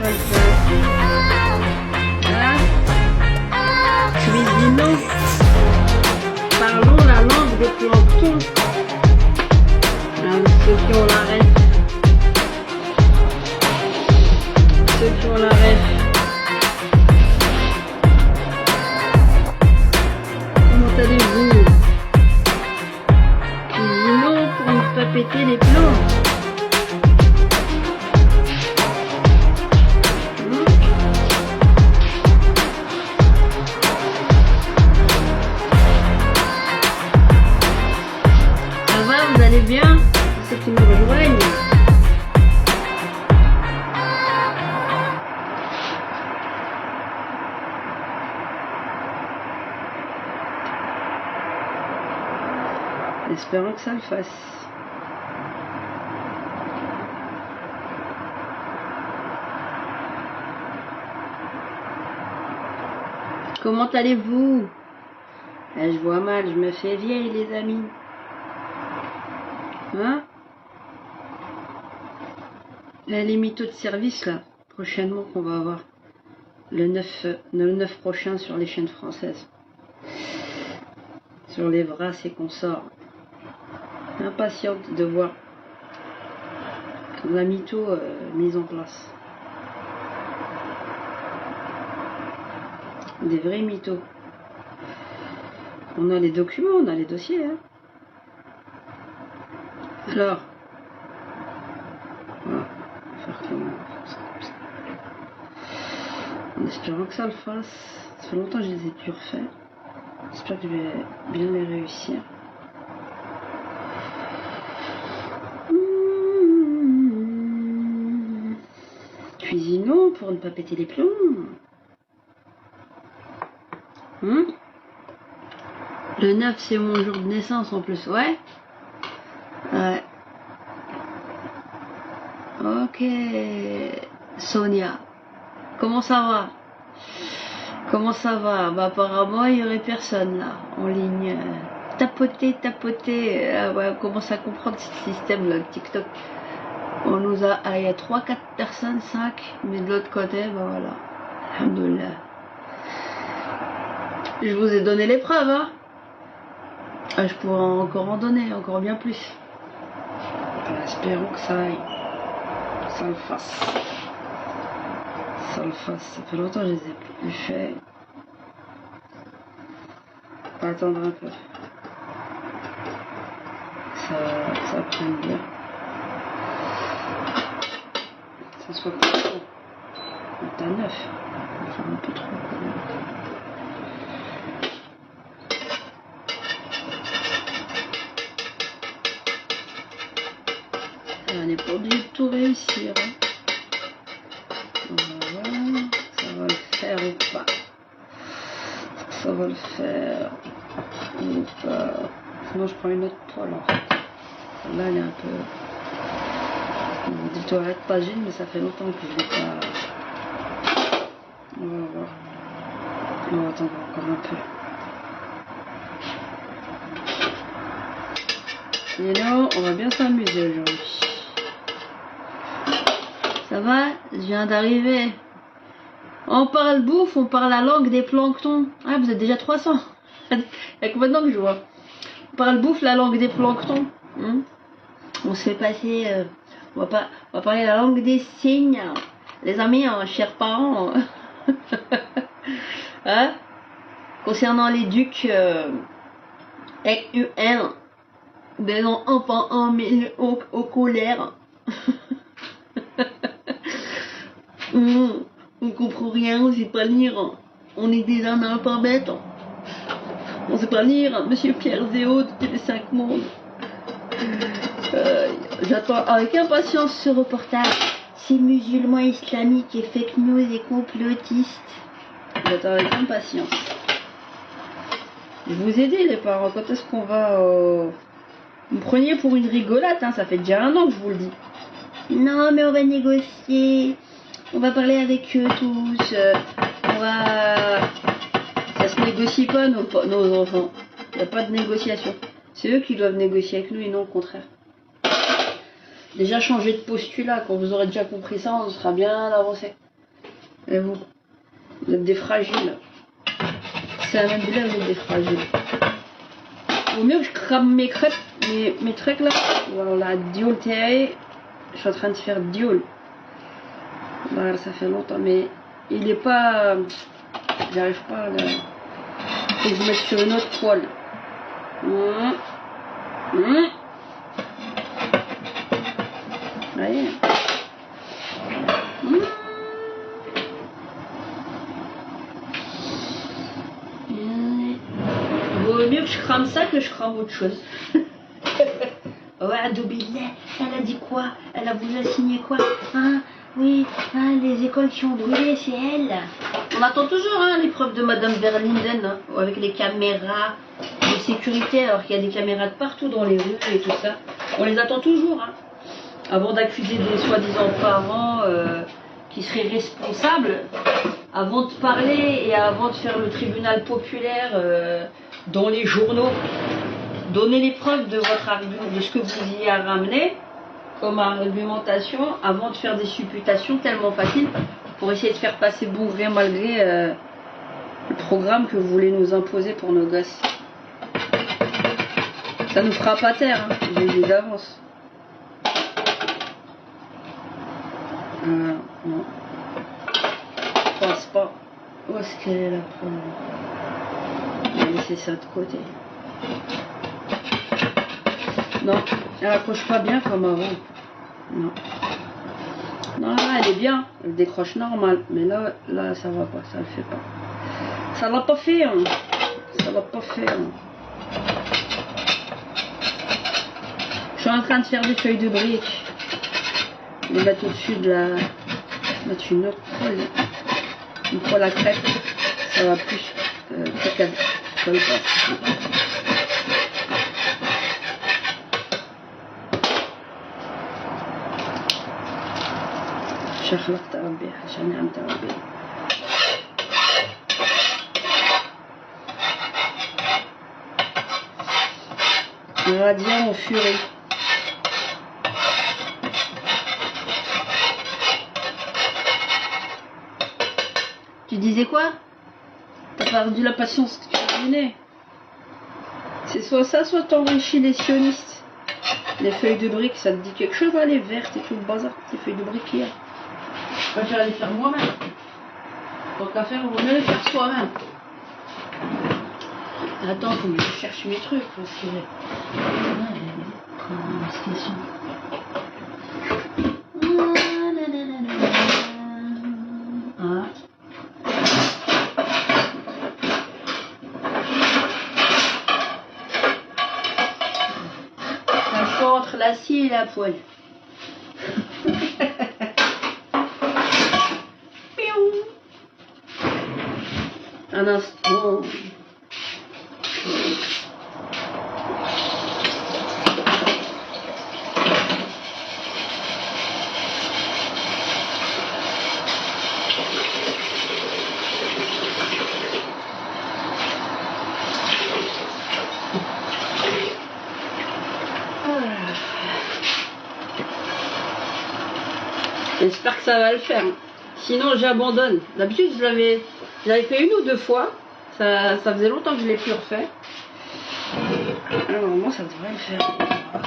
ça le fait. Hein? Cuisinons. Parlons la langue des planctons. Ceux qui ont la ref. Ceux qui ont la ref. Comment allez-vous? Cuisinons pour ne pas péter les plombs. Vous allez bien? Ceux qui me rejoignent. Espérons que ça le fasse. Comment allez-vous? Je vois mal, je me fais vieille les amis. Hein? Les mythos de service là, prochainement qu'on va avoir le 9 prochain sur les chaînes françaises. Sur les Vras et consorts. Impatiente de voir la mytho mise en place. Des vrais mythos. On a les documents, on a les dossiers. Hein. Alors, voilà, faire comment ça comme ça. En espérant que ça le fasse. Ça fait longtemps que je les ai plus refaits. J'espère que je vais bien les réussir. Cuisinons pour ne pas péter les plombs. Le 9 c'est mon jour de naissance en plus, ouais. Ouais. Ok. Sonia. Comment ça va? Comment ça va? Bah apparemment il y aurait personne là en ligne. Tapoter. Ouais, on commence à comprendre ce système là, TikTok. On nous a. Ah, il y a 3-4 personnes, 5, mais de l'autre côté, bah voilà. Alhamdoulilah. Je vous ai donné les preuves, hein. Je pourrais encore en donner, encore bien plus. Espérons que ça aille. Ça le fasse. Ça le fasse. Ça fait longtemps que je les ai plus fait. On va attendre un peu. Ça prenne bien. Ça soit pas trop. On est à 9. On va faire un peu trop quand même. On n'est pas obligé de tout réussir. Hein. On va voir. Ça va le faire ou pas. Ça va le faire ou pas. Sinon je prends une autre poêle en fait. Celle-là elle est un peu... Dis-toi arrête pas Gilles, mais ça fait longtemps que je l'ai pas... On va voir. On va attendre encore un peu. Sinon on va bien s'amuser aujourd'hui. Ça va? Je viens d'arriver. On parle bouffe, on parle la langue des planctons. Ah, vous êtes déjà 300. Il y a combien de temps que je vois? On parle bouffe, la langue des planctons. On se fait passer... on va parler la langue des signes. Les amis, chers parents. Hein? Concernant les ducs UN, des enfants en mille au colère. On comprend rien, on sait pas lire. On est des analphabètes. On sait pas lire. Monsieur Pierre Zéo de TV5 Monde. J'attends avec impatience ce reportage. Ces musulmans islamiques et fake news et complotistes. J'attends avec impatience. Je vous ai dit les parents, quand est-ce qu'on va... Vous me preniez pour une rigolade, hein, ça fait déjà 1 an que je vous le dis. Non mais on va négocier. On va parler avec eux tous. On va... Ça se négocie pas nos enfants. Il n'y a pas de négociation. C'est eux qui doivent négocier avec nous et non le contraire. Déjà changer de postulat, quand vous aurez déjà compris ça, on sera bien avancé. Et vous êtes des fragiles. C'est un même là, vous êtes des fragiles. Au mieux que je crame mes crêpes, mes trucs là. Voilà, diol terré. Je suis en train de faire diol. Voilà, ça fait longtemps, mais il est pas. J'arrive pas à le. Faut que je mette sur une autre poêle. Voyez. Vaut mieux que je crame ça que je crame autre chose. Ouais, Adobillah, elle a dit quoi? Elle a voulu signer quoi? Hein? Oui, hein, les écoles qui ont brûlé, c'est elle. On attend toujours hein, l'épreuve de Madame Verlinden, hein, avec les caméras de sécurité, alors qu'il y a des caméras de partout dans les rues et tout ça. On les attend toujours, hein, avant d'accuser des soi-disant parents qui seraient responsables, avant de parler et avant de faire le tribunal populaire dans les journaux. Donnez les preuves de votre argument, de ce que vous y avez ramené comme argumentation avant de faire des supputations tellement faciles pour essayer de faire passer bon gré malgré le programme que vous voulez nous imposer pour nos gosses. Ça nous fera pas taire, hein, j'ai dit d'avance. Non. Je pense pas. Où est-ce qu'elle est la première? On va laisser ça de côté. Non, elle accroche pas bien comme avant. Non. Non, là, elle est bien. Elle décroche normal. Mais là, ça va pas. Ça le fait pas. Ça l'a pas fait. Hein. Ça l'a pas fait. Hein. Je suis en train de faire des feuilles de briques. Les mettre au-dessus de la... Mettre une autre poêle. Une poêle à crêpes. Ça va plus. Ça le passe. شخلقت ربي عشان نعمت ربي radiant en furie. Tu disais quoi? T'as perdu la patience que tu donnais. C'est soit ça, soit t'enrichis les sionistes. Les feuilles de briques, ça te dit quelque chose, hein, les vertes et tout le bazar, les feuilles de briques hier. Je préfère les faire moi-même. Tant qu'à faire, on vaut mieux les faire soi-même. Attends, faut que je cherche mes trucs parce que. Ah. C'est un choix entre la scie et la poêle. Un instant. J'espère que ça va le faire. Sinon, j'abandonne. D'habitude, je l'avais fait une ou deux fois. Ça faisait longtemps que je l'ai plus refait. Alors, normalement, ça devrait le faire.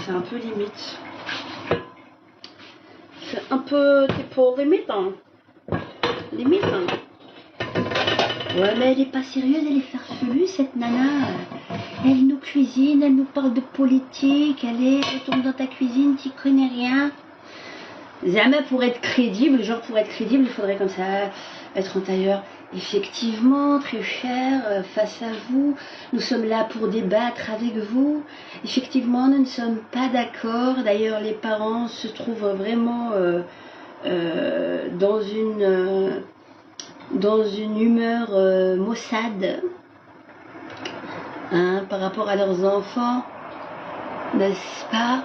C'est un peu limite. C'est un peu pour limite. Hein. Limite. Hein. Ouais, mais elle est pas sérieuse, elle est farfelue, cette nana. Elle nous cuisine, elle nous parle de politique. Elle tombe dans ta cuisine, tu connais rien. Jamais pour être crédible, il faudrait comme ça être en tailleur. Effectivement, très cher, face à vous, nous sommes là pour débattre avec vous. Effectivement, nous ne sommes pas d'accord. D'ailleurs, les parents se trouvent vraiment dans une humeur maussade hein, par rapport à leurs enfants, n'est-ce pas?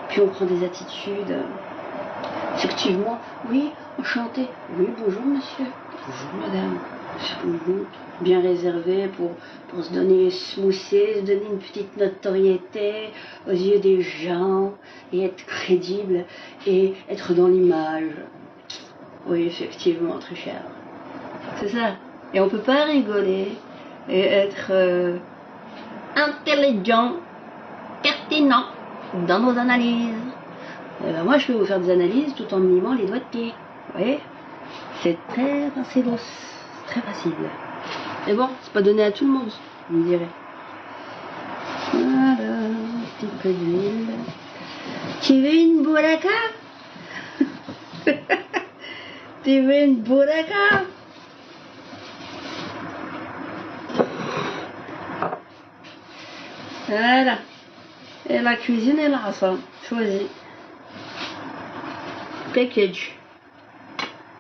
Puis on prend des attitudes. Effectivement, oui, enchanté. Oui, bonjour monsieur. Bonjour madame. Bien réservé pour se donner, se mousser, se donner une petite notoriété aux yeux des gens et être crédible et être dans l'image. Oui, effectivement, très cher. C'est ça. Et on peut pas rigoler et être intelligent, pertinent dans nos analyses. Et ben moi, je peux vous faire des analyses tout en me limant les doigts de pied. Vous voyez? C'est très facile. C'est très facile. Mais bon, c'est pas donné à tout le monde, vous me direz. Voilà, un petit peu d'huile. Tu veux une buraka? Tu veux une buraka? Voilà. Et la cuisine est là, ça. Choisis. Package.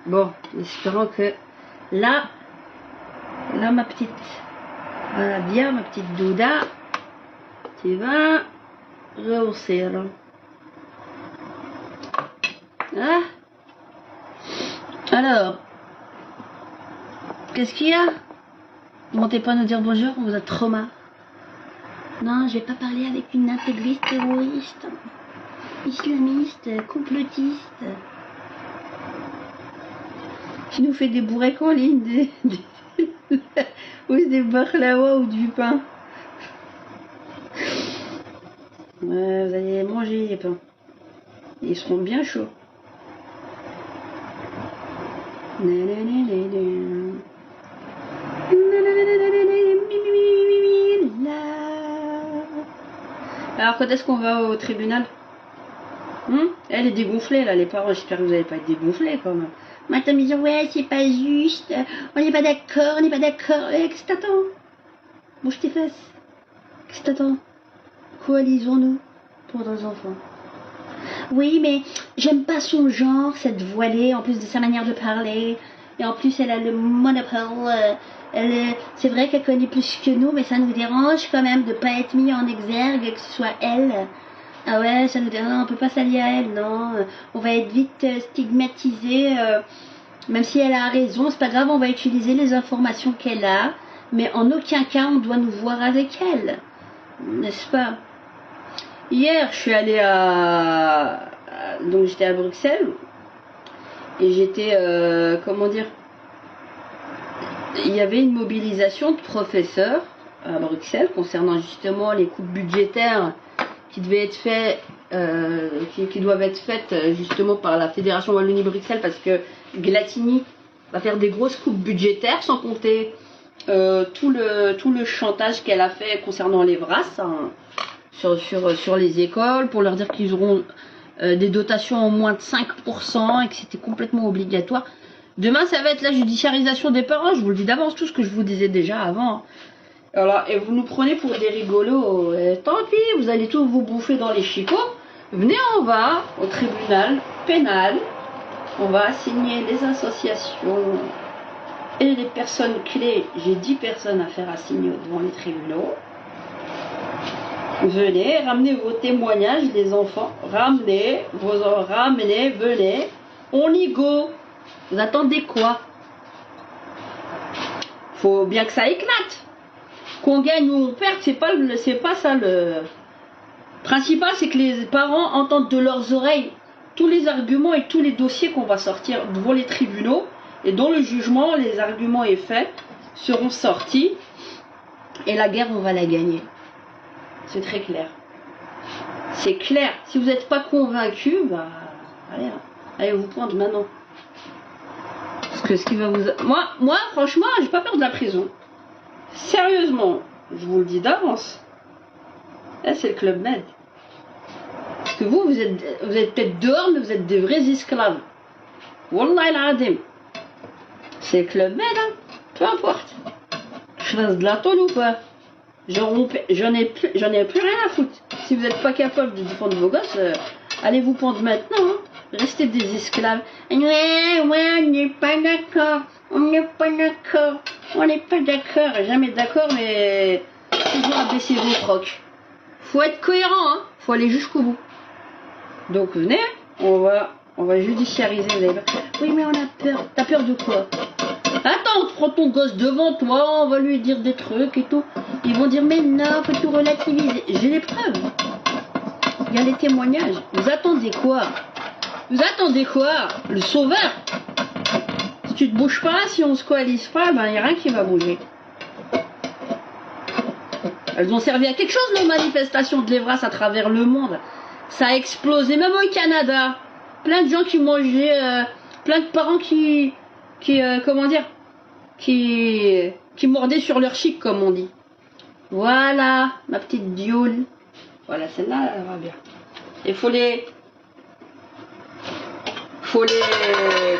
Bon, espérons que là, ma petite, voilà bien ma petite Douda, tu vas rehausser là. Ah. Alors, qu'est-ce qu'il y a? Vous montez pas nous dire bonjour, vous êtes trop marre. Non, je vais pas parler avec une intégriste terroriste, islamiste, complotiste. Qui nous fait des bourrecs en ligne, ou des baklawa ou du pain. Ouais, vous allez manger les pains. Ils seront bien chauds. Alors quand est-ce qu'on va au tribunal? Elle est dégonflée là, les parents, j'espère que vous n'allez pas être dégonflés quand même. Maintenant ils disent ouais c'est pas juste, on n'est pas d'accord, on n'est pas d'accord. Qu'est-ce que t'attends? Bouge tes fesses. Qu'est-ce que t'attends? Coalisons-nous pour nos enfants. Oui mais j'aime pas son genre, cette voilée, en plus de sa manière de parler. Et en plus elle a le monopole. C'est vrai qu'elle connaît plus que nous, mais ça nous dérange quand même de pas être mis en exergue, que ce soit elle. Ah ouais, ça nous dérange, on peut pas s'allier à elle, non. On va être vite stigmatisé, même si elle a raison, c'est pas grave, on va utiliser les informations qu'elle a, mais en aucun cas on doit nous voir avec elle, n'est-ce pas? Hier, je suis allée donc j'étais à Bruxelles, et j'étais, comment dire, il y avait une mobilisation de professeurs à Bruxelles concernant justement les coupes budgétaires qui devaient être faites, qui doivent être faites justement par la Fédération Wallonie-Bruxelles, parce que Glatini va faire des grosses coupes budgétaires, sans compter tout le chantage qu'elle a fait concernant les brasses, hein, sur les écoles, pour leur dire qu'ils auront des dotations en moins de 5% et que c'était complètement obligatoire. Demain, ça va être la judiciarisation des parents, je vous le dis d'avance, tout ce que je vous disais déjà avant. Alors, et vous nous prenez pour des rigolos, tant pis, vous allez tous vous bouffer dans les chicots. Venez, on va au tribunal pénal, on va assigner les associations et les personnes clés. J'ai 10 personnes à faire assigner devant les tribunaux. Venez, ramenez vos témoignages, les enfants, ramenez, venez, on y go. Vous attendez quoi? Faut bien que ça éclate. Qu'on gagne ou on perde, c'est pas ça le principal, c'est que les parents entendent de leurs oreilles tous les arguments et tous les dossiers qu'on va sortir devant les tribunaux, et dont le jugement, les arguments et faits seront sortis, et la guerre, on va la gagner. C'est très clair. C'est clair. Si vous n'êtes pas convaincu, bah allez vous prendre maintenant. Parce que ce qui va vous... Moi franchement, j'ai pas peur de la prison. Sérieusement, je vous le dis d'avance. Là, c'est le Club Med. Parce que vous êtes peut-être dehors, mais vous êtes des vrais esclaves. Wallah al-Adim. C'est le Club Med, hein. Peu importe. Je fasse de la tôle ou pas. J'en ai plus rien à foutre. Si vous n'êtes pas capable de défendre vos gosses, allez vous pendre maintenant. Hein. Restez des esclaves. Ouais, on n'est pas d'accord. On n'est pas d'accord. On n'est pas d'accord. Jamais d'accord, mais toujours abaisser vos frocs. Faut être cohérent, hein. Faut aller jusqu'au bout. Donc venez, on va judiciariser. Oui, mais on a peur. T'as peur de quoi? Attends, tu prends ton gosse devant toi, on va lui dire des trucs et tout. Ils vont dire mais non, faut tout relativiser. J'ai les preuves. Il y a les témoignages. Vous attendez quoi? Vous attendez quoi? Le sauveur? tu te bouges pas, si on se coalise pas, ben il n'y a rien qui va bouger. Elles ont servi à quelque chose, nos manifestations de l'Evras à travers le monde. Ça a explosé, même au Canada. Plein de gens qui mangeaient, plein de parents qui comment dire, qui mordaient sur leur chic, comme on dit. Voilà, ma petite dioule. Voilà, celle-là, elle va bien. Il faut les,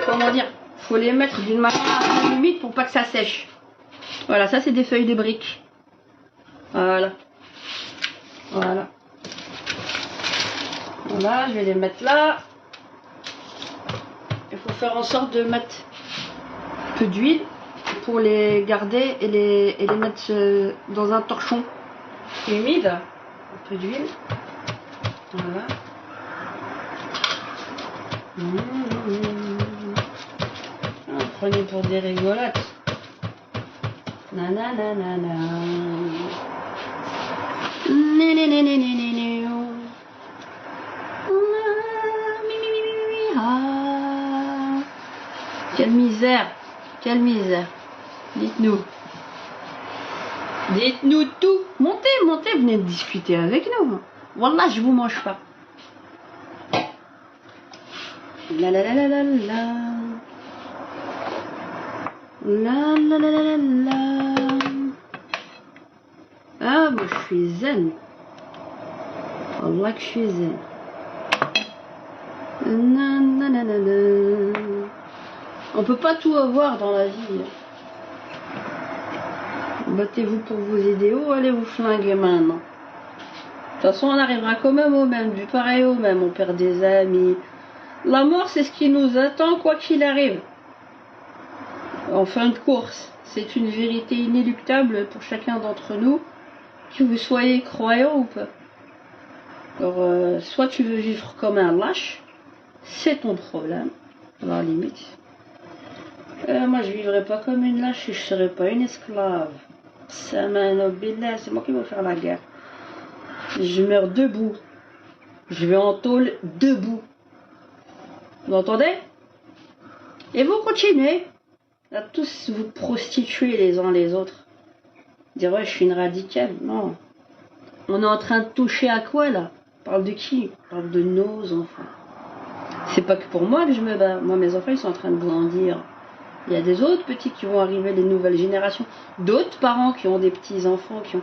comment dire, faut les mettre d'une manière un peu humide pour pas que ça sèche. Voilà, ça c'est des feuilles de briques. Voilà. Voilà. Voilà, je vais les mettre là. Il faut faire en sorte de mettre un peu d'huile pour les garder et les mettre dans un torchon humide. Un peu d'huile. Voilà. Prenez pour des rigolotes. Nananana. Quelle misère, quelle misère. Dites-nous. Dites-nous tout. Montez, montez, venez discuter avec nous. Wallah, je vous mange pas. La la la la la la. La la la la la la. Ah, moi je suis zen. Wallah que je suis zen. On peut pas tout avoir dans la vie. Battez-vous pour vos idéaux, allez vous flinguer maintenant. De toute façon, on arrivera quand même au même, du pareil au même. On perd des amis. La mort, c'est ce qui nous attend, quoi qu'il arrive. En fin de course, c'est une vérité inéluctable pour chacun d'entre nous, que vous soyez croyant ou pas. Alors, soit tu veux vivre comme un lâche, c'est ton problème, à la limite. Moi, je vivrai pas comme une lâche et je serai pas une esclave. C'est moi qui vais faire la guerre. Je meurs debout. Je vais en tôle debout. Vous entendez? Et vous continuez à tous vous prostituer les uns les autres. Dire ouais, je suis une radicale. Non. On est en train de toucher à quoi là? On parle de qui? On parle de nos enfants. C'est pas que pour moi que je me bats. Moi, mes enfants, ils sont en train de grandir. Il y a des autres petits qui vont arriver, les nouvelles générations. D'autres parents qui ont des petits-enfants qui ont...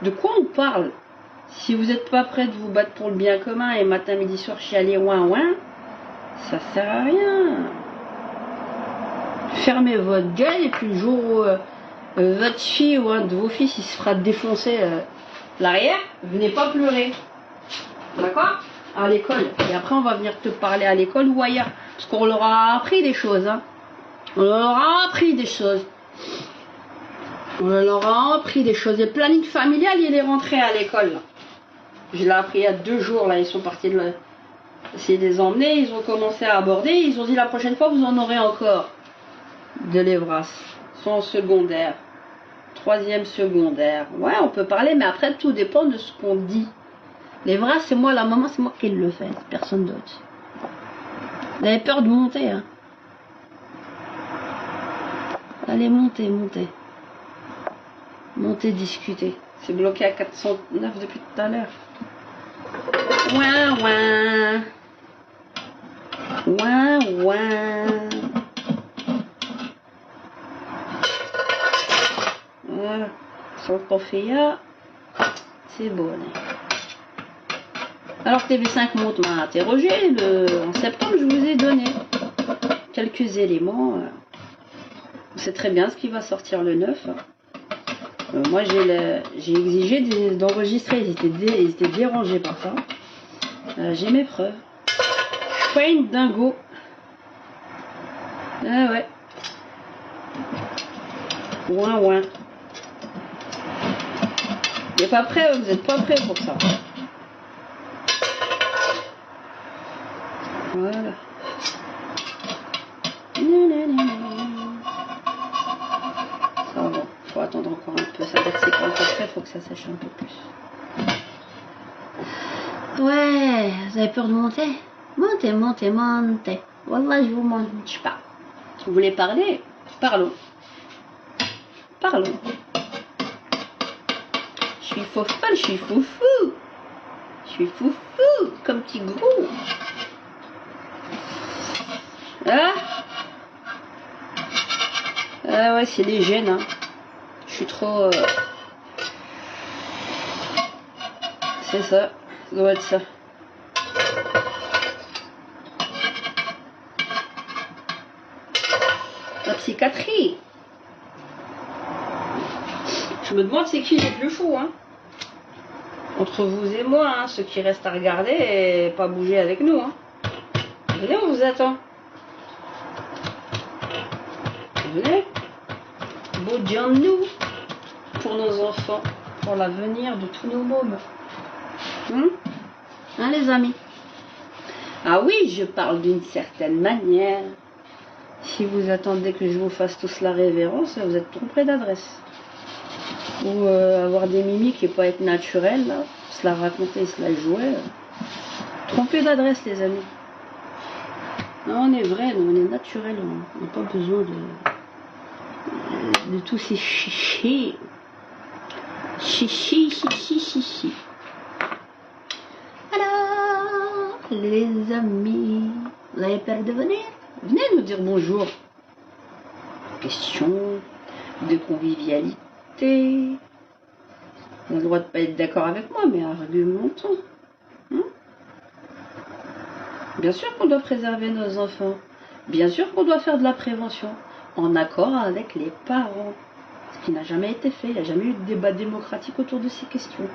De quoi on parle? Si vous n'êtes pas prêts de vous battre pour le bien commun et matin, midi, soir, chialer, ouin, ouin, ça sert à rien. Fermez votre gueule et puis le jour où votre fille ou un de vos fils il se fera défoncer l'arrière, venez pas pleurer. D'accord? À l'école. Et après, on va venir te parler à l'école ou ailleurs. Parce qu'on leur a appris des choses. Hein. On leur a appris des choses. On leur a appris des choses. Le planning familial, il est rentré à l'école. Je l'ai appris il y a 2 jours. Là, ils sont partis essayer de les emmener. Ils ont commencé à aborder. Ils ont dit la prochaine fois, vous en aurez encore de l'Evras. Ils sont en secondaire. 3e secondaire. Ouais, on peut parler, mais après, tout dépend de ce qu'on dit. L'Evras, c'est moi, la maman, c'est moi qui le fais. Personne d'autre. Vous avez peur de monter, hein? Allez, montez, montez. Montez, discutez. C'est bloqué à 409 depuis tout à l'heure. Ouin, ouin. Ouin, ouin. Voilà. Sur le Pofea, c'est bon. Alors TV5 Monde m'a interrogé. En septembre, je vous ai donné quelques éléments. On sait très bien ce qui va sortir le 9. Moi, j'ai exigé d'enregistrer. Ils étaient dérangés par ça. J'ai mes preuves. Je suis pas une dingo. Ah ouais. Ouin, ouin. Vous n'êtes pas prêts, vous n'êtes pas prêts pour ça. Voilà. Ça va, faut attendre encore un peu. Ça va être séquent après, faut que ça sèche un peu plus. Ouais, vous avez peur de monter? Montez, montez, montez. Wallah, je vous mange pas. Vous voulez parler? Parlons. Parlons. Je suis fofolle, je suis foufou. Je suis foufou, comme petit gros. Ah, ah ouais, c'est les gènes. Hein. Je suis trop... C'est ça. Ça doit être ça. La psychiatrie. Je me demande c'est qui les plus fous, hein. Entre vous et moi, hein, ceux qui restent à regarder et pas bouger avec nous, hein. Venez, on vous attend. Venez. Bougeons-nous pour nos enfants, pour l'avenir de tous nos mômes. Hein, les amis? Ah oui, je parle d'une certaine manière. Si vous attendez que je vous fasse tous la révérence, vous êtes trompé d'adresse. Ou avoir des mimiques et pas être naturel, là, se la raconter, se la jouer. Trompé d'adresse, les amis. Non, on est vrai, non, on est naturel, on n'a pas besoin de tous ces chichis. Chichi. Alors, les amis, vous avez peur de venir? Venez nous dire bonjour. Question de convivialité. On a le droit de pas être d'accord avec moi, mais argumentons. Hein? Bien sûr qu'on doit préserver nos enfants. Bien sûr qu'on doit faire de la prévention. En accord avec les parents. Ce qui n'a jamais été fait. Il n'y a jamais eu de débat démocratique autour de ces questions.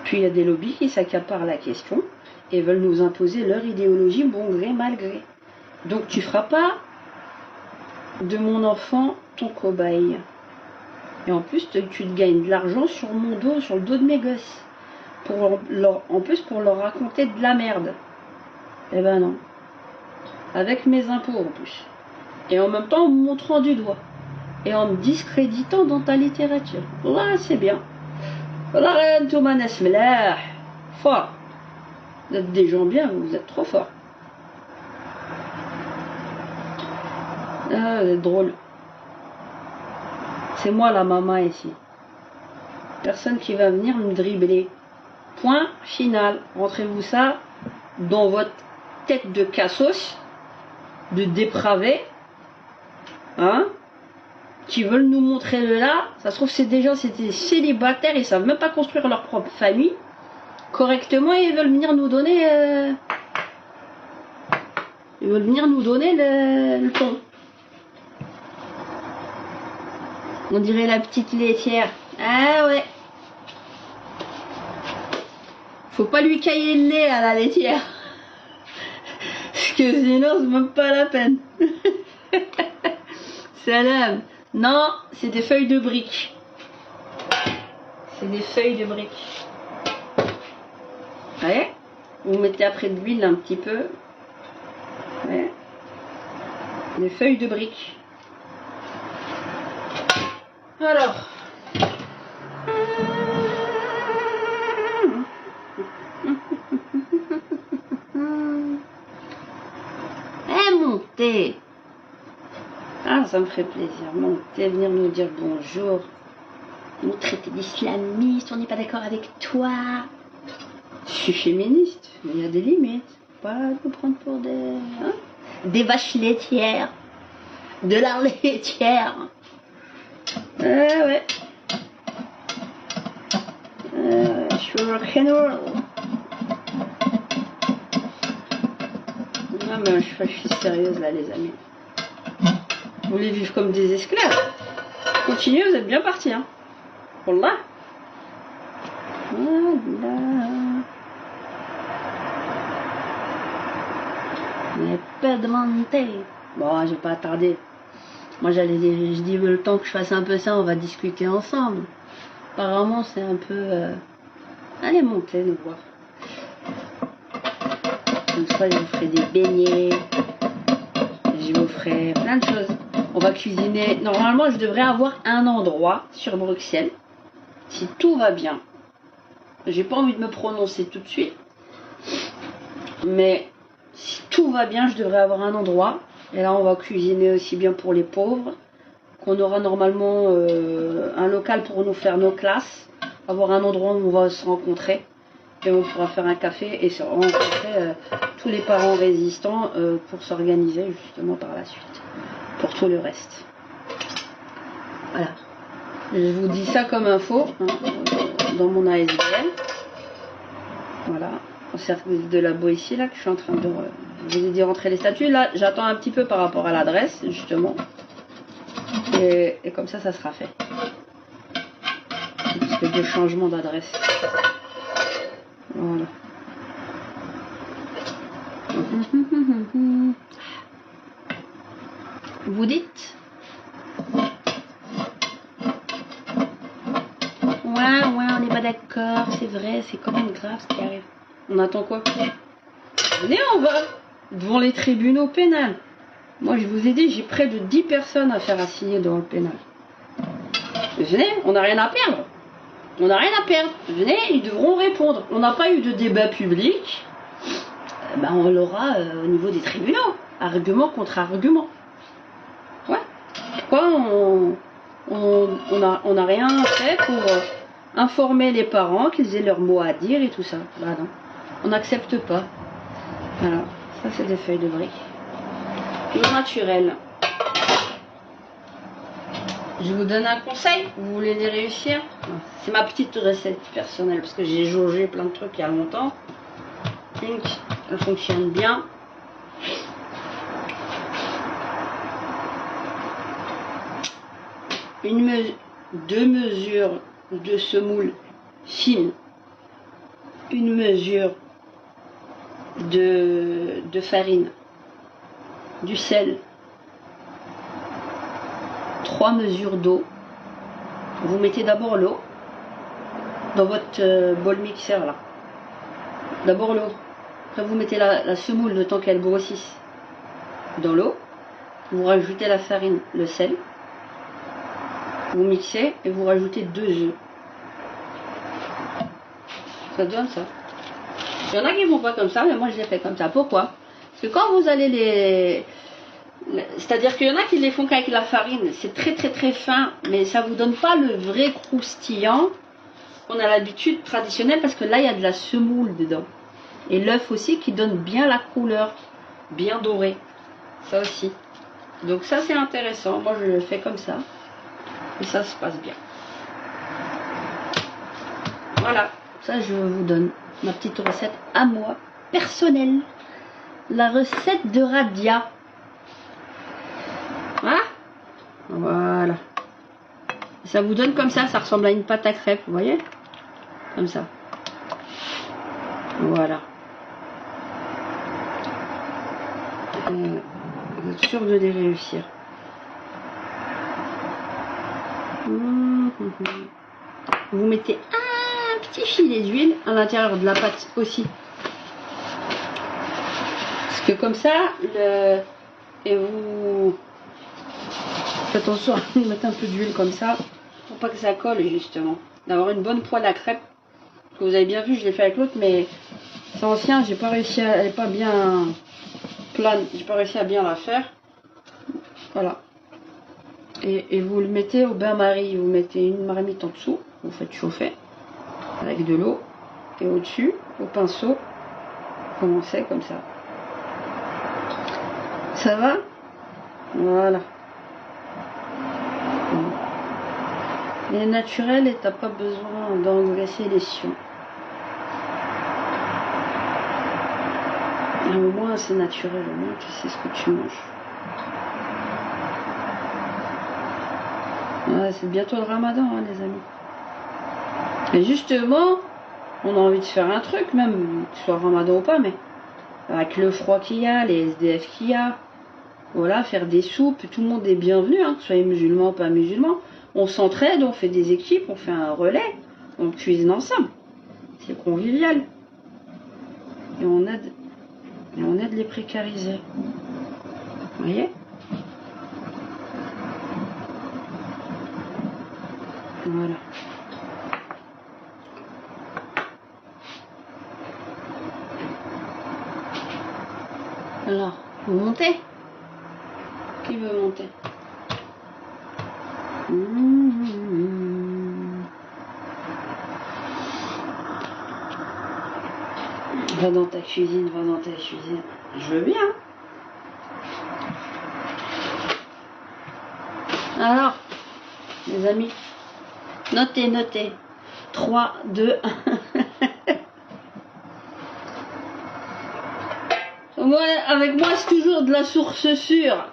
Puis il y a des lobbies qui s'accaparent la question et veulent nous imposer leur idéologie bon gré, mal gré. Donc tu feras pas de mon enfant ton cobaye. Et en plus, tu te gagnes de l'argent sur mon dos, sur le dos de mes gosses. En plus, pour leur raconter de la merde. Eh ben non. Avec mes impôts en plus. Et en même temps, en me montrant du doigt. Et en me discréditant dans ta littérature. Là, c'est bien. Là, fort. Vous êtes des gens bien, vous êtes trop forts. Ah, vous êtes drôle. C'est moi la maman ici. Personne qui va venir me dribbler. Point final. Rentrez-vous ça dans votre tête de cassos, de dépravé, hein, qui veulent nous montrer le là. Ça se trouve c'est des gens, c'est des célibataires, ils savent même pas construire leur propre famille correctement et ils veulent venir nous donner le ton. On dirait la petite laitière. Ah ouais. Faut pas lui cailler le lait à la laitière. Parce que sinon c'est même pas la peine. Salam. Non, c'est des feuilles de briques. C'est des feuilles de briques. Ouais. Vous mettez après de l'huile un petit peu. Ouais. Des feuilles de briques. Alors. Montez. Ah, ça me ferait plaisir. Montez, venir nous dire bonjour. Nous traiter d'islamiste, on n'est pas d'accord avec toi. Je suis féministe, mais il y a des limites. Pas nous prendre pour des vaches laitières. De la laitière. Ouais. Je suis rock'n'roll. Non mais je suis sérieuse là les amis. Vous voulez vivre comme des esclaves? Continuez, vous êtes bien partis hein. Wallah. Mais pas de monter. Bon, j'ai pas attardé. Moi je dis le temps que je fasse un peu ça, on va discuter ensemble. Apparemment c'est un peu... Allez monter, nous voir. Comme ça je vous ferai des beignets. Je vous ferai plein de choses. On va cuisiner. Normalement je devrais avoir un endroit sur Bruxelles. Si tout va bien. J'ai pas envie de me prononcer tout de suite. Mais si tout va bien, je devrais avoir un endroit Et là, on va cuisiner aussi bien pour les pauvres, qu'on aura normalement un local pour nous faire nos classes, avoir un endroit où on va se rencontrer, et on pourra faire un café et se rencontrer tous les parents résistants pour s'organiser justement par la suite, pour tout le reste. Voilà. Je vous dis ça comme info, hein, dans mon ASBL. Voilà. Au cercle de la Boétie, là, que je suis en train de... je vous ai dit rentrer les statuts. Là, j'attends un petit peu par rapport à l'adresse, justement. Et comme ça sera fait. Parce que de changement d'adresse. Voilà. Vous dites? Ouais, on n'est pas d'accord, c'est vrai, c'est quand même grave ce qui arrive. On attend quoi? Venez, on va devant les tribunaux pénals. Moi, je vous ai dit, j'ai près de 10 personnes à faire assigner devant le pénal. Venez, on n'a rien à perdre. On n'a rien à perdre. Venez, ils devront répondre. On n'a pas eu de débat public. Ben, on l'aura au niveau des tribunaux. Argument contre argument. Ouais. Pourquoi on n'a rien fait pour informer les parents qu'ils aient leur mot à dire et tout ça? Bah non. On n'accepte pas. Voilà. Ça, c'est des feuilles de briques. Au naturel. Je vous donne un conseil, vous voulez les réussir? C'est ma petite recette personnelle parce que j'ai jaugé plein de trucs il y a longtemps. Elle fonctionne bien. Deux mesures de semoule fine, une mesure de farine, du sel, 3 mesures d'eau. Vous mettez d'abord l'eau dans votre bol mixeur là. D'abord l'eau. Après vous mettez la semoule le temps qu'elle grossisse dans l'eau. Vous rajoutez la farine, le sel. Vous mixez et vous rajoutez 2 œufs. Ça donne ça. Il y en a qui ne font pas comme ça, mais moi je les fais comme ça. Pourquoi? Parce que quand vous allez les... C'est-à-dire qu'il y en a qui les font qu'avec la farine. C'est très très très fin, mais ça vous donne pas le vrai croustillant qu'on a l'habitude traditionnelle, parce que là il y a de la semoule dedans. Et l'œuf aussi qui donne bien la couleur, bien doré. Ça aussi. Donc ça c'est intéressant. Moi je le fais comme ça. Et ça se passe bien. Voilà. Ça je vous donne ma petite recette à moi, personnelle. La recette de Radia. Hein? Voilà. Ça vous donne comme ça ressemble à une pâte à crêpes, vous voyez? Comme ça. Voilà. Vous êtes sûr de les réussir. Vous mettez un petit filet d'huile à l'intérieur de la pâte aussi. Parce que comme ça, et vous faites attention à mettre un peu d'huile comme ça, pour pas que ça colle justement. D'avoir une bonne poêle à crêpes. Que vous avez bien vu, je l'ai fait avec l'autre, mais c'est ancien, j'ai pas réussi à, elle est pas bien plane, j'ai pas réussi à bien la faire. Voilà. Et vous le mettez au bain-marie, vous mettez une marmite en dessous, vous faites chauffer avec de l'eau, et au-dessus, au pinceau, commencez comme ça. Ça va? Voilà. Il est naturel et t'as pas besoin d'engraisser les sions. Au moins c'est naturel, au moins tu sais ce que tu manges. Ouais, c'est bientôt le ramadan, hein, les amis. Et justement, on a envie de faire un truc, même que ce soit ramadan ou pas, mais avec le froid qu'il y a, les SDF qu'il y a, voilà, faire des soupes, tout le monde est bienvenu, hein, que ce soit musulman ou pas musulman. On s'entraide, on fait des équipes, on fait un relais, on cuisine ensemble. C'est convivial. Et on aide les précarisés. Vous voyez? Voilà. Alors, vous montez. veux monter. Va dans ta cuisine, va dans ta cuisine. Je veux bien. Alors, les amis, notez, notez. 3, 2, 1. Ouais, avec moi, c'est toujours de la source sûre.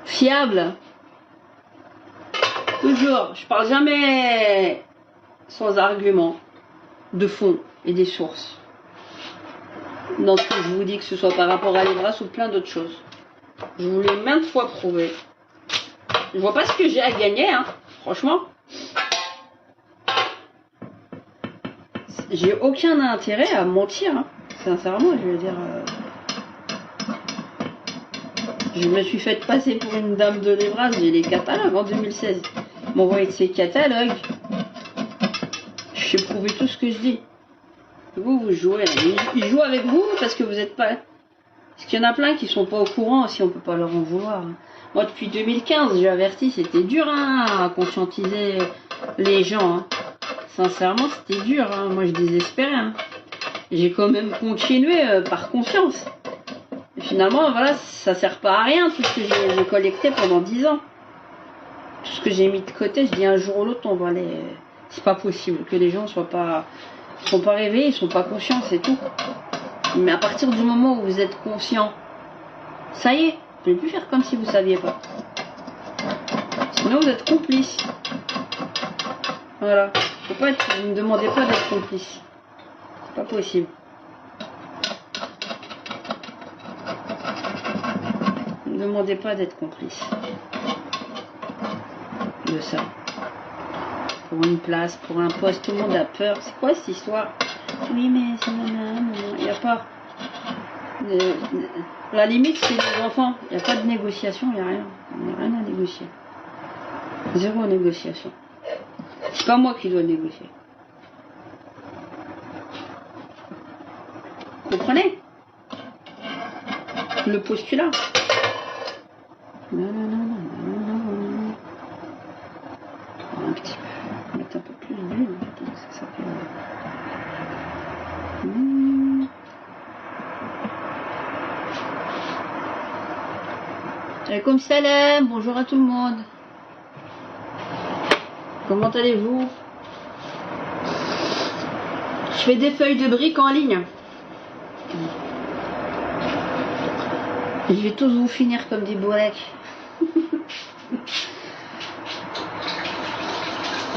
Fiable. Toujours. Je parle jamais sans argument. De fond et des sources. Dans ce que je vous dis, que ce soit par rapport à l'Evras ou plein d'autres choses. Je vous l'ai maintes fois prouvé. Je vois pas ce que j'ai à gagner, hein. Franchement. J'ai aucun intérêt à mentir, hein. Sincèrement, je veux dire. Je me suis fait passer pour une dame de l'Evras, j'ai les catalogues en 2016. Ils m'ont envoyé de ces catalogues. J'ai prouvé tout ce que je dis. Vous jouez là. Ils jouent avec vous parce que vous n'êtes pas. Parce qu'il y en a plein qui sont pas au courant, si on peut pas leur en vouloir. Moi, depuis 2015, j'ai averti, c'était dur hein, à conscientiser les gens. Hein. Sincèrement, c'était dur. Hein. Moi, je désespérais. Hein. J'ai quand même continué par confiance. Et finalement, voilà, ça sert pas à rien tout ce que j'ai collecté pendant 10 ans. Tout ce que j'ai mis de côté, je dis un jour ou l'autre, on va les. C'est pas possible que les gens soient pas réveillés, ils sont pas conscients, c'est tout. Mais à partir du moment où vous êtes conscient, ça y est, vous ne pouvez plus faire comme si vous saviez pas. Sinon vous êtes complice. Voilà. Faut pas être, vous ne me demandez pas d'être complice. C'est pas possible. Ne me demandez pas d'être complice. De ça. Pour une place, pour un poste, tout le monde a peur. C'est quoi cette histoire? Oui, mais c'est il n'y a pas. La limite, c'est les enfants. Il n'y a pas de négociation, il n'y a rien. Il n'y a rien à négocier. Zéro négociation. C'est pas moi qui dois négocier. Vous comprenez? Le postulat. Non, non, non, non, non, non, non. Un petit peu. Mettre un peu plus d'huile. Ça s'appelle. Comme salam, bonjour à tout le monde. Comment allez-vous? Je fais des feuilles de briques en ligne. Je vais tous vous finir comme des bourrecs.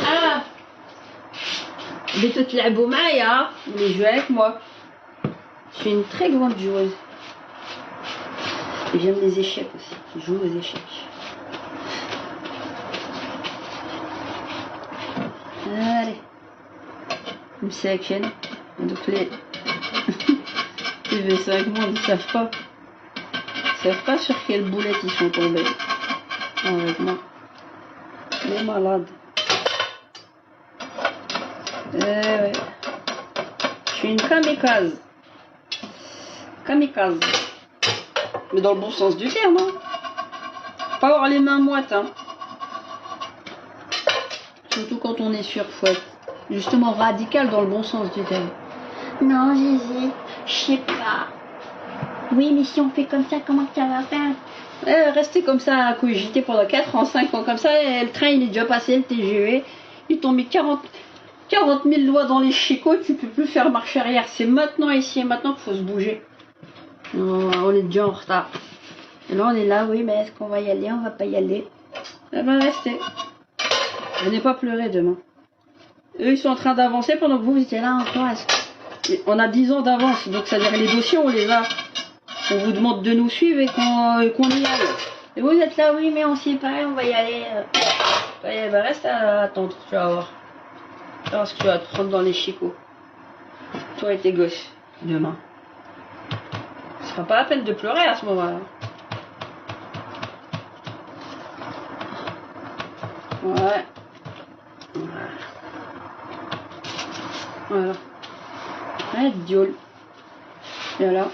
Ah, mais toi tu l'as beau maille, hein? Vous voulez jouer avec moi? Je suis une très grande joueuse. Et j'aime les échecs aussi. Je joue aux échecs. Allez. Une section. Donc les V5 moi, ils ne savent pas. Ils savent pas sur quelle boulette ils sont tombés. Avec moi. Les malades. Ouais. Je suis une kamikaze. Kamikaze. Mais dans le bon sens du terme, hein. Pas avoir les mains moites, hein. Surtout quand on est sûr, faut être justement radical dans le bon sens du terme. Non, je sais pas. Oui, mais si on fait comme ça, comment ça va faire? Rester comme ça à cogiter pendant 4 ans, 5 ans comme ça, et le train il est déjà passé, le TGV, ils t'ont mis 40 000 doigts dans les chicots, tu peux plus faire marche arrière. C'est maintenant, ici et maintenant qu'il faut se bouger. On est déjà en retard. Et là on est là, oui, mais est-ce qu'on va y aller? On va pas y aller. Ça va rester. Venez pas pleurer demain. Eux ils sont en train d'avancer pendant que vous étiez là encore. On a 10 ans d'avance, donc ça veut dire les dossiers on les a. On vous demande de nous suivre et qu'on y aille. Et vous êtes là, oui, mais on s'y est pas, on va y aller. Bah reste à attendre, tu vas voir. Tu vas voir ce que tu vas te prendre dans les chicots. Toi et tes gosses, demain. Ce sera pas la peine de pleurer à ce moment-là. Ouais. Voilà. Ouais, diol. Et là,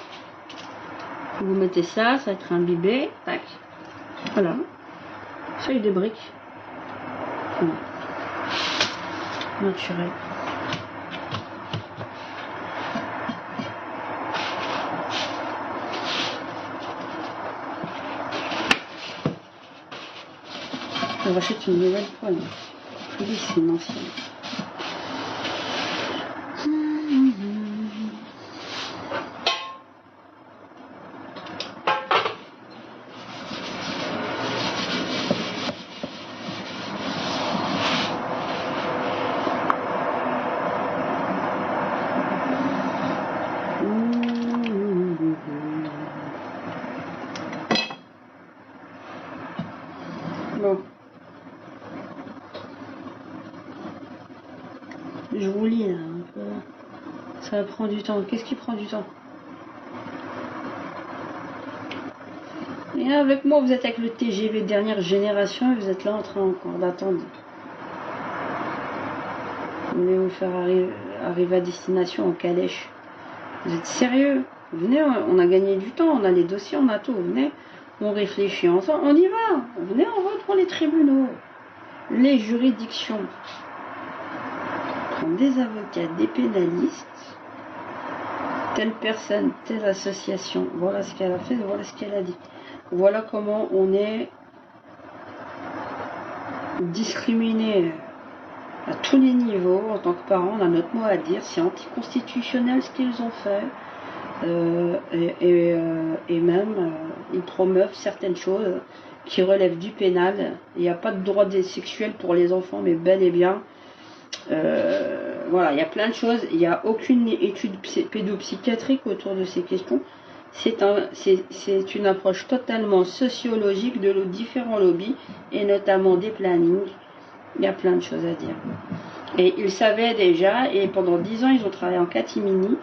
vous mettez ça, ça va être imbibé. Tac. Voilà. Feuille de briques. Naturel. On rachète une nouvelle poêle. Oui, c'est une ancienne. Bon. Je vous lis là un peu. Ça prend du temps. Qu'est-ce qui prend du temps? Et là, avec moi, vous êtes avec le TGV dernière génération et vous êtes là en train encore d'attendre. Vous voulez vous faire arriver à destination en calèche. Vous êtes sérieux? Venez, on a gagné du temps, on a les dossiers, on a tout. Venez, on réfléchit ensemble, on y va. Venez, on vote pour les tribunaux, les juridictions. Prendre des avocats, des pénalistes, telle personne, telle association. Voilà ce qu'elle a fait, voilà ce qu'elle a dit. Voilà comment on est discriminé à tous les niveaux. En tant que parents, on a notre mot à dire. C'est anticonstitutionnel ce qu'ils ont fait. Et même, ils promeuvent certaines choses qui relèvent du pénal. Il n'y a pas de droit sexuel pour les enfants, mais bel et bien. Voilà, il y a plein de choses. Il n'y a aucune étude pédopsychiatrique autour de ces questions. C'est une approche totalement sociologique de nos différents lobbies et notamment des plannings. Il y a plein de choses à dire. Et ils savaient déjà, et pendant 10 ans, ils ont travaillé en catimini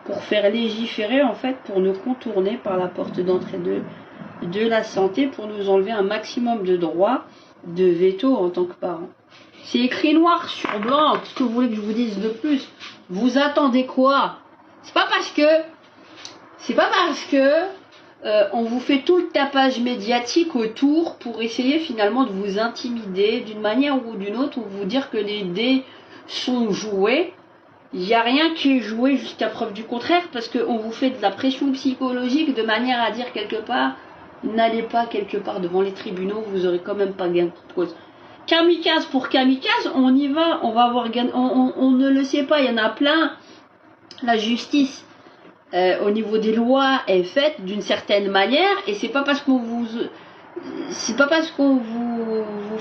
pour faire légiférer, en fait, pour nous contourner par la porte d'entrée de la santé, pour nous enlever un maximum de droits de veto en tant que parents. C'est écrit noir sur blanc. Qu'est-ce que vous voulez que je vous dise de plus? Vous attendez quoi? C'est pas parce que on vous fait tout le tapage médiatique autour pour essayer finalement de vous intimider d'une manière ou d'une autre, ou vous dire que les dés sont joués. Il n'y a rien qui est joué jusqu'à preuve du contraire, parce qu'on vous fait de la pression psychologique de manière à dire quelque part, n'allez pas quelque part devant les tribunaux, vous aurez quand même pas gain de cause. Kamikaze pour kamikaze, on y va, on va avoir gain, on ne le sait pas, il y en a plein. La justice au niveau des lois est faite d'une certaine manière, et c'est pas parce qu'on vous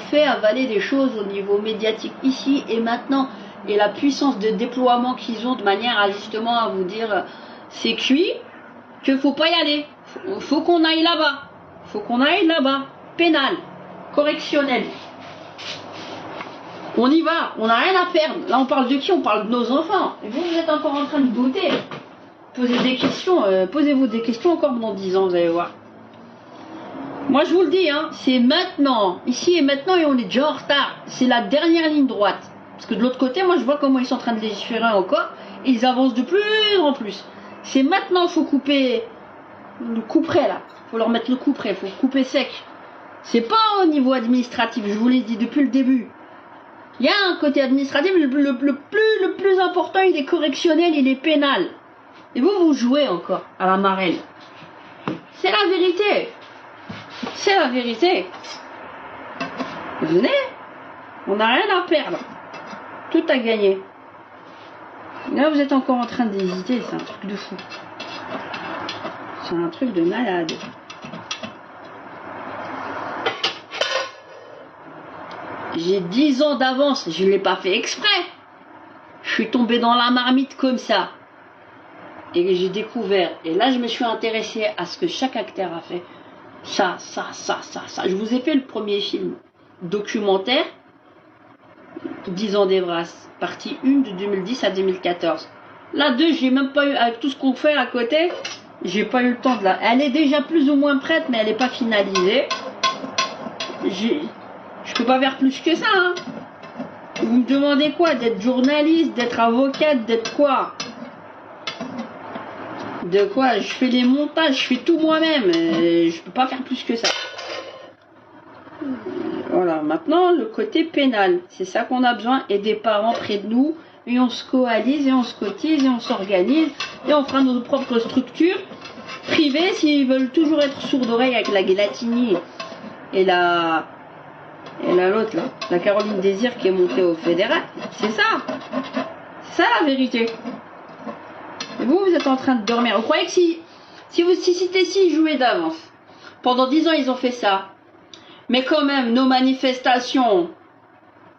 fait avaler des choses au niveau médiatique ici et maintenant, et la puissance de déploiement qu'ils ont de manière à justement à vous dire c'est cuit, que faut pas y aller. Faut qu'on aille là-bas. Faut qu'on aille là-bas. Pénal, correctionnel. On y va, on n'a rien à perdre. Là on parle de qui? On parle de nos enfants. Et vous êtes encore en train de douter. Posez des questions, posez-vous des questions encore dans 10 ans, vous allez voir. Moi je vous le dis, hein, c'est maintenant, ici et maintenant, et on est déjà en retard. C'est la dernière ligne droite. Parce que de l'autre côté, moi je vois comment ils sont en train de légiférer encore, et ils avancent de plus en plus. C'est maintenant qu'il faut couper le coup près là. Faut leur mettre le coup près, faut couper sec. C'est pas au niveau administratif, je vous l'ai dit depuis le début. Il y a un côté administratif, le plus important, il est correctionnel, il est pénal. Et vous jouez encore à la marelle. C'est la vérité. C'est la vérité. Venez, on n'a rien à perdre. Tout à gagner. Là, vous êtes encore en train d'hésiter, c'est un truc de fou. C'est un truc de malade. J'ai 10 ans d'avance, je ne l'ai pas fait exprès. Je suis tombé dans la marmite comme ça. Et j'ai découvert, et là je me suis intéressé à ce que chaque acteur a fait. Ça. Je vous ai fait le premier film documentaire, 10 ans d'Evras, partie 1 de 2010 à 2014. La 2, j'ai même pas eu, avec tout ce qu'on fait à côté, j'ai pas eu le temps de la... Elle est déjà plus ou moins prête, mais elle n'est pas finalisée. Je peux pas faire plus que ça, hein. Vous me demandez quoi? D'être journaliste, d'être avocate, d'être quoi? De quoi? Je fais les montages, je fais tout moi-même. Je peux pas faire plus que ça. Voilà, maintenant le côté pénal, c'est ça qu'on a besoin, et des parents près de nous, et on se coalise, et on se cotise, et on s'organise, et on fera nos propres structures privées s'ils veulent toujours être sourds d'oreille avec la Guillatini et la l'autre là, la Caroline Désir qui est montée au fédéral. C'est ça la vérité. Et vous êtes en train de dormir. Vous croyez que si c'était si joué d'avance, pendant 10 ans ils ont fait ça, mais quand même nos manifestations,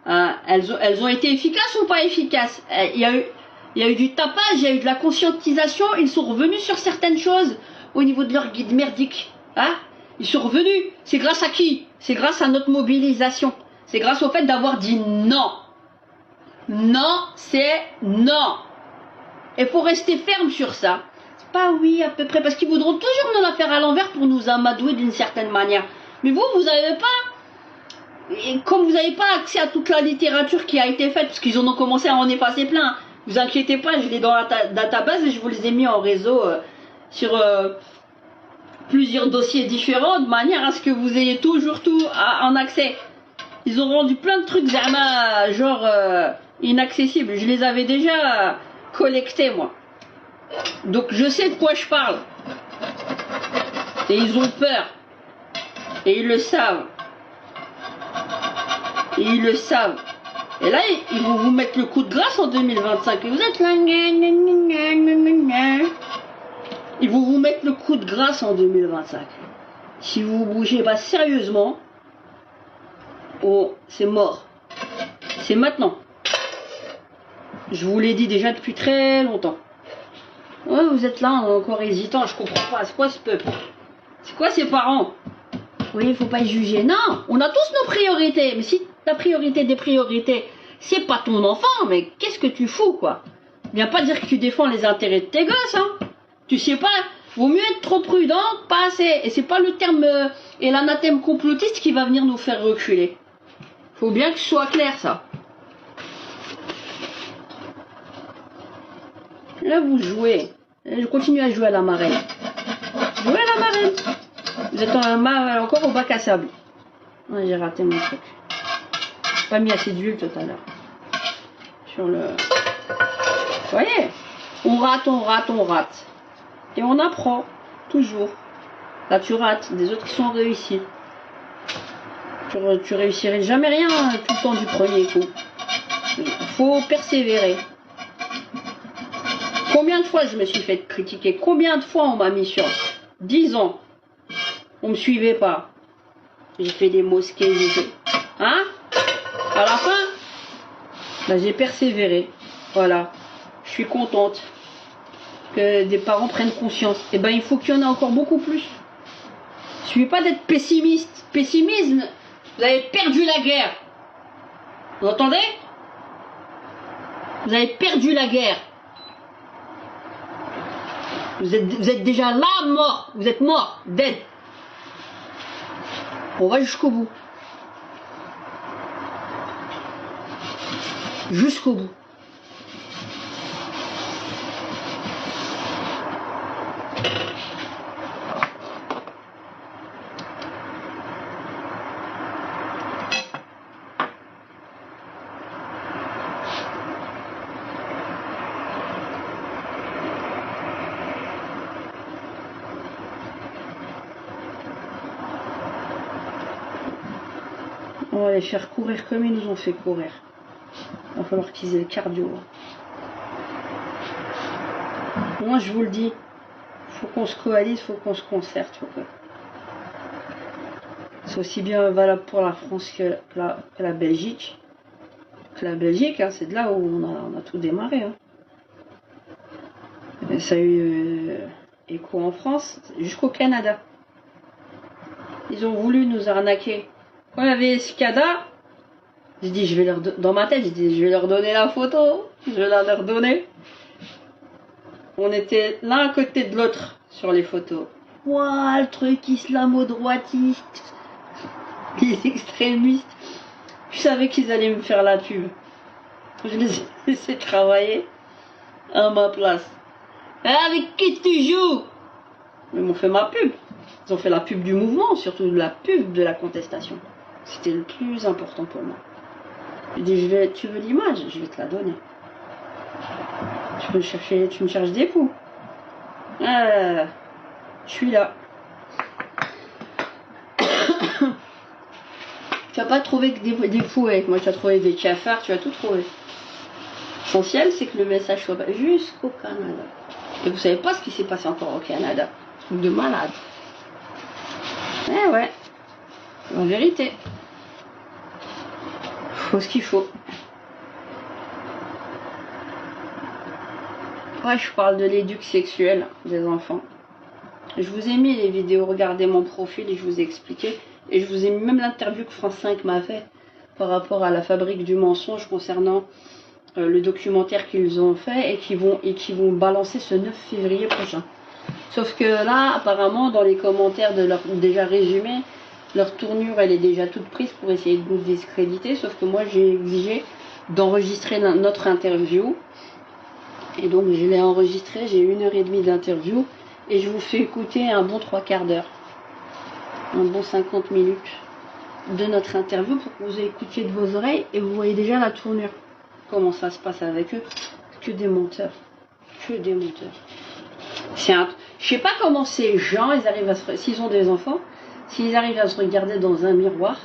hein, elles ont été efficaces ou pas efficaces? Il y a eu du tapage, il y a eu de la conscientisation, ils sont revenus sur certaines choses au niveau de leur guide merdique. Hein, ils sont revenus. C'est grâce à qui? C'est grâce à notre mobilisation. C'est grâce au fait d'avoir dit non. Non, c'est non. Et faut rester ferme sur ça. C'est pas oui à peu près, parce qu'ils voudront toujours nous la faire à l'envers pour nous amadouer d'une certaine manière. Mais vous n'avez pas, et comme vous n'avez pas accès à toute la littérature qui a été faite, parce qu'ils en ont commencé à en effacer plein. Vous inquiétez pas, je l'ai dans la database et je vous les ai mis en réseau sur plusieurs dossiers différents, de manière à ce que vous ayez toujours tout en accès. Ils ont rendu plein de trucs genre inaccessibles. Je les avais déjà collectés moi. Donc je sais de quoi je parle. Et ils ont peur. Et ils le savent. Et ils le savent. Et là, ils vont vous mettre le coup de grâce en 2025. Et vous êtes là. Ils vont vous mettre le coup de grâce en 2025. Si vous bougez pas sérieusement, oh, c'est mort. C'est maintenant. Je vous l'ai dit déjà depuis très longtemps. Ouais, vous êtes là, encore hésitant, je comprends pas. C'est quoi ce peuple? C'est quoi ces parents? Oui, il faut pas juger. Non, on a tous nos priorités. Mais si ta priorité des priorités, c'est pas ton enfant, mais qu'est-ce que tu fous, quoi? Viens pas dire que tu défends les intérêts de tes gosses, hein. Tu sais pas, vaut mieux être trop prudent, pas assez. Et c'est pas le terme et l'anathème complotiste qui va venir nous faire reculer. Faut bien que ce soit clair, ça. Là, vous jouez. Je continue à jouer à la marraine. Jouez à la marraine. Vous êtes encore au bac à sable. Ouais, j'ai raté mon truc. J'ai pas mis assez d'huile tout à l'heure. Sur le... Vous voyez? On rate, on rate, on rate. Et on apprend. Toujours. Là, tu rates. Des autres qui sont réussis. Tu réussirais jamais rien tout le temps du premier coup. Il faut persévérer. Combien de fois je me suis fait critiquer? Combien de fois on m'a mis sur 10 ans? On me suivait pas. J'ai fait des mosquées, j'ai fait... Hein? À la fin, ben, j'ai persévéré. Voilà. Je suis contente que des parents prennent conscience. Et ben il faut qu'il y en ait encore beaucoup plus. Il suffit pas d'être pessimiste. Pessimisme, vous avez perdu la guerre. Vous entendez? Vous avez perdu la guerre. Vous êtes déjà là, mort. Vous êtes mort, dead. On va jusqu'au bout. Jusqu'au bout. On va les faire courir comme ils nous ont fait courir. Il va falloir qu'ils aient le cardio. Moi, je vous le dis, faut qu'on se coalise, faut qu'on se concerte. C'est aussi bien valable pour la France que la Belgique. La Belgique, hein, c'est de là où on a tout démarré. Hein. Et ça a eu écho en France jusqu'au Canada. Ils ont voulu nous arnaquer. Quand il y avait Escada, j'ai dit, dans ma tête, j'ai dit, je vais leur donner la photo, je vais la leur donner. On était l'un à côté de l'autre sur les photos. Ouah, le truc islamo-droitiste, les extrémistes. Je savais qu'ils allaient me faire la pub. Je les ai laissés travailler à ma place. Avec qui tu joues? Ils m'ont fait ma pub. Ils ont fait la pub du mouvement, surtout la pub de la contestation. C'était le plus important pour moi. Je dis, tu veux l'image? Je vais te la donner. Tu peux me chercher, tu me cherches des poux. Je suis là. Tu vas pas trouver que des poux avec moi, tu vas trouver des cafards, tu vas tout trouver. L'essentiel, c'est que le message soit jusqu'au Canada. Et vous savez pas ce qui s'est passé encore au Canada. Truc de malade. Eh ouais. En vérité. Faut ce qu'il faut. Ouais, je parle de l'éduc sexuel des enfants. Je vous ai mis les vidéos, regardez mon profil et je vous ai expliqué. Et je vous ai mis même l'interview que France 5 m'a fait par rapport à la fabrique du mensonge concernant le documentaire qu'ils ont fait et qui vont balancer ce 9 février prochain. Sauf que là, apparemment, dans les commentaires de leur déjà résumé, leur tournure, elle est déjà toute prise pour essayer de nous discréditer. Sauf que moi, j'ai exigé d'enregistrer notre interview. Et donc, je l'ai enregistré, j'ai 1h30 d'interview. Et je vous fais écouter un bon 3/4 d'heure. Un bon 50 minutes de notre interview pour que vous écoutiez de vos oreilles et vous voyez déjà la tournure. Comment ça se passe avec eux? Que des menteurs. Que des menteurs. Je sais pas comment ces gens, ils arrivent s'ils ont des enfants, s'ils arrivent à se regarder dans un miroir,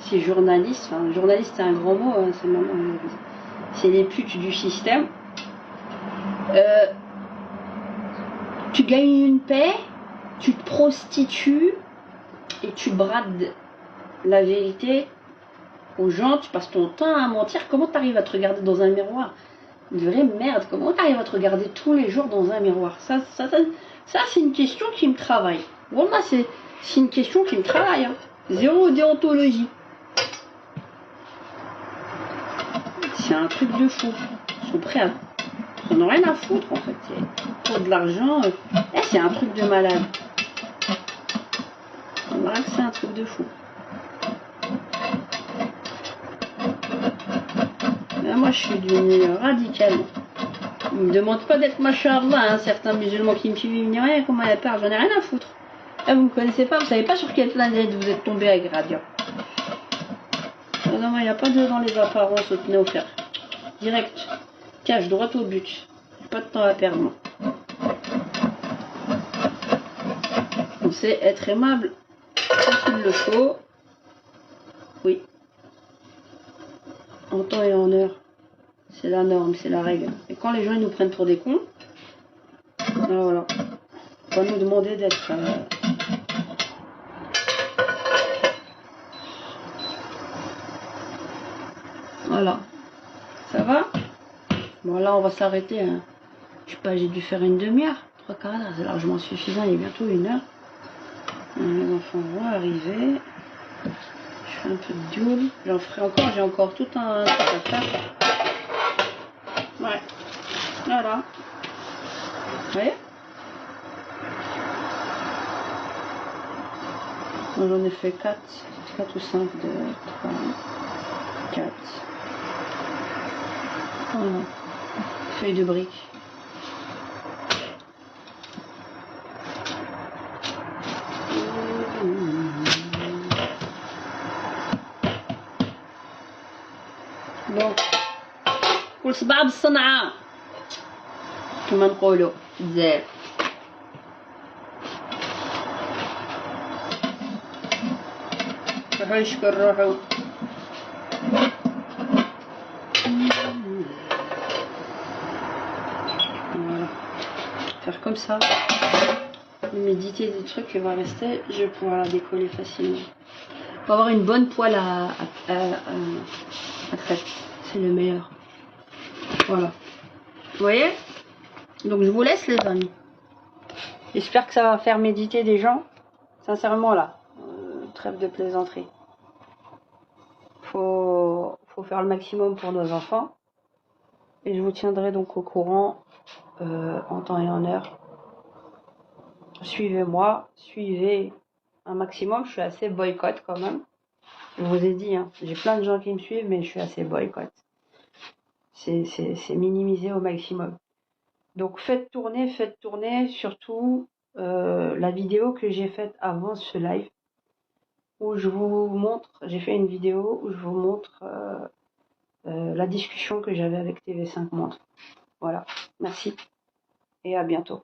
ces journalistes, enfin, journaliste c'est un grand mot, hein, c'est les putes du système. Tu gagnes une paix, tu te prostitues et tu brades la vérité aux gens, tu passes ton temps à mentir. Comment tu arrives à te regarder dans un miroir? Une vraie merde, comment tu arrives à te regarder tous les jours dans un miroir? Ça c'est une question qui me travaille. Wallah, c'est une question qui me travaille. Hein. Zéro déontologie. C'est un truc de fou. Ils sont prêts à... Ils n'en ont rien à foutre en fait. Pour de l'argent, c'est un truc de malade. On verra que c'est un truc de fou. Là, moi je suis devenue radicale. Ils me demandent pas d'être machallah, hein. Certains musulmans qui me suivent, ils me disent ouais, comment elle parle, j'en ai rien à foutre. Là, vous me connaissez pas, vous savez pas sur quelle planète vous êtes tombé avec Radia. Non, il n'y a pas de dans les apparences au pneu offert. Direct, cache droit au but. Pas de temps à perdre. Moi. On sait être aimable quand il le faut. Oui. En temps et en heure. C'est la norme, c'est la règle. Et quand les gens ils nous prennent pour des cons, alors voilà. On va nous demander d'être... Voilà. Ça va? Bon là on va s'arrêter. Hein. Je sais pas, j'ai dû faire une demi-heure. 3/4 d'heure, c'est largement suffisant, il est bientôt 1h. Les enfants vont arriver. Je fais un peu de duel. J'en ferai encore, j'ai encore tout un truc à faire. Ouais. Voilà. Vous voyez? J'en ai fait 4 ou 5 de 3, 4. Voilà. Feuille de briques. Bon. كل صباع بالصنعة كما نقولوا بزاف. روحوا يشكر روحوا. Voilà. Faire comme ça. Méditer des trucs qui vont rester, je vais pouvoir la décoller facilement. Pour avoir une bonne poêle à traite. C'est le meilleur. Voilà. Vous voyez? Donc je vous laisse les amis. J'espère que ça va faire méditer des gens. Sincèrement là. Trêve de plaisanterie. Faut faire le maximum pour nos enfants. Et je vous tiendrai donc au courant en temps et en heure. Suivez-moi. Suivez un maximum. Je suis assez boycott quand même. Je vous ai dit, hein, j'ai plein de gens qui me suivent, mais je suis assez boycott. C'est minimisé au maximum. Donc faites tourner surtout la vidéo que j'ai faite avant ce live. où je vous montre, j'ai fait une vidéo où je vous montre la discussion que j'avais avec TV5 Monde. Voilà, merci et à bientôt.